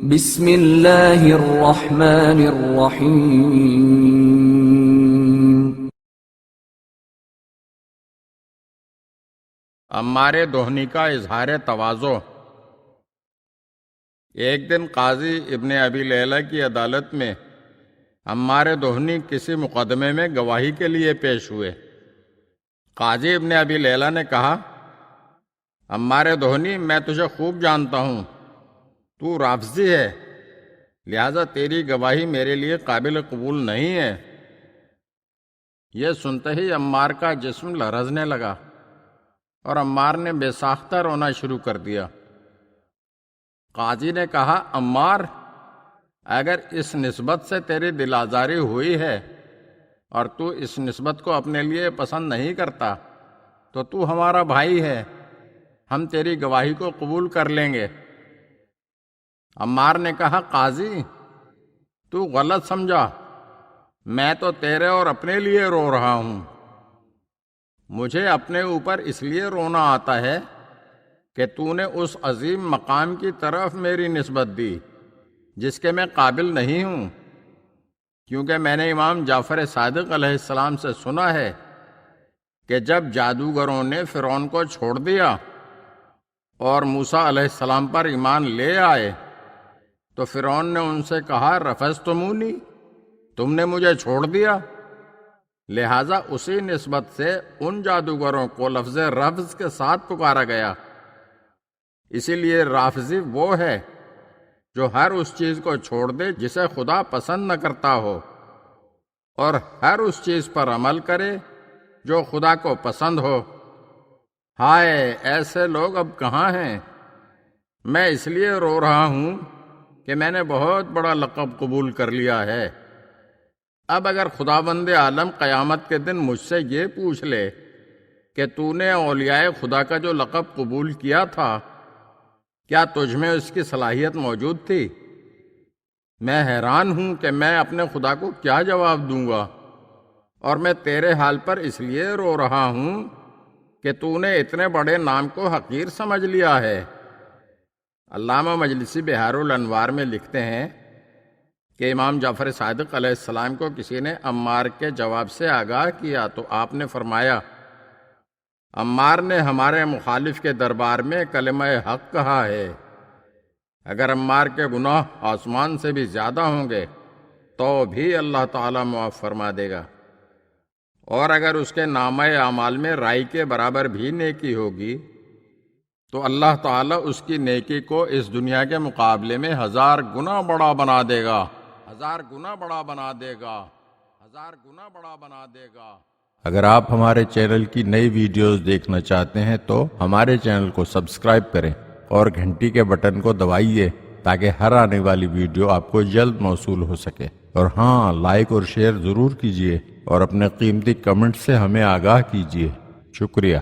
بسم اللہ الرحمن الرحیم۔ عمار دہنی کا اظہار تواضع۔ ایک دن قاضی ابن ابی لیلہ کی عدالت میں عمار دہنی کسی مقدمے میں گواہی کے لیے پیش ہوئے۔ قاضی ابن ابی لیلہ نے کہا، عمار دہنی، میں تجھے خوب جانتا ہوں، تو رافضی ہے، لہذا تیری گواہی میرے لیے قابل قبول نہیں ہے۔ یہ سنتے ہی عمار کا جسم لرزنے لگا اور عمار نے بے ساختہ رونا شروع کر دیا۔ قاضی نے کہا، عمار، اگر اس نسبت سے تیری دل آزاری ہوئی ہے اور تو اس نسبت کو اپنے لیے پسند نہیں کرتا تو تو ہمارا بھائی ہے، ہم تیری گواہی کو قبول کر لیں گے۔ عمار نے کہا، قاضی، تو غلط سمجھا، میں تو تیرے اور اپنے لیے رو رہا ہوں۔ مجھے اپنے اوپر اس لیے رونا آتا ہے کہ تو نے اس عظیم مقام کی طرف میری نسبت دی جس کے میں قابل نہیں ہوں، کیونکہ میں نے امام جعفر صادق علیہ السلام سے سنا ہے کہ جب جادوگروں نے فرعون کو چھوڑ دیا اور موسیٰ علیہ السلام پر ایمان لے آئے تو فرعون نے ان سے کہا، رفضتمونی، تم نے مجھے چھوڑ دیا۔ لہٰذا اسی نسبت سے ان جادوگروں کو لفظ رفض کے ساتھ پکارا گیا۔ اسی لیے رافضی وہ ہے جو ہر اس چیز کو چھوڑ دے جسے خدا پسند نہ کرتا ہو، اور ہر اس چیز پر عمل کرے جو خدا کو پسند ہو۔ ہائے، ایسے لوگ اب کہاں ہیں؟ میں اس لیے رو رہا ہوں کہ میں نے بہت بڑا لقب قبول کر لیا ہے۔ اب اگر خداوند عالم قیامت کے دن مجھ سے یہ پوچھ لے کہ تو نے اولیاء خدا کا جو لقب قبول کیا تھا، کیا تجھ میں اس کی صلاحیت موجود تھی؟ میں حیران ہوں کہ میں اپنے خدا کو کیا جواب دوں گا، اور میں تیرے حال پر اس لیے رو رہا ہوں کہ تو نے اتنے بڑے نام کو حقیر سمجھ لیا ہے۔ علامہ مجلسی بحار الانوار میں لکھتے ہیں کہ امام جعفر صادق علیہ السلام کو کسی نے عمار کے جواب سے آگاہ کیا تو آپ نے فرمایا، عمار نے ہمارے مخالف کے دربار میں کلمہ حق کہا ہے، اگر عمار کے گناہ آسمان سے بھی زیادہ ہوں گے تو بھی اللہ تعالیٰ معاف فرما دے گا، اور اگر اس کے نامہ اعمال میں رائی کے برابر بھی نیکی ہوگی تو اللہ تعالیٰ اس کی نیکی کو اس دنیا کے مقابلے میں 1000 گنا بڑا بنا دے گا، 1000 گنا بڑا بنا دے گا، 1000 گنا بڑا بنا دے گا۔ اگر آپ ہمارے چینل کی نئی ویڈیوز دیکھنا چاہتے ہیں تو ہمارے چینل کو سبسکرائب کریں اور گھنٹی کے بٹن کو دبائیے تاکہ ہر آنے والی ویڈیو آپ کو جلد موصول ہو سکے، اور ہاں، لائک اور شیئر ضرور کیجیے اور اپنے قیمتی کمنٹ سے ہمیں آگاہ کیجیے۔ شکریہ۔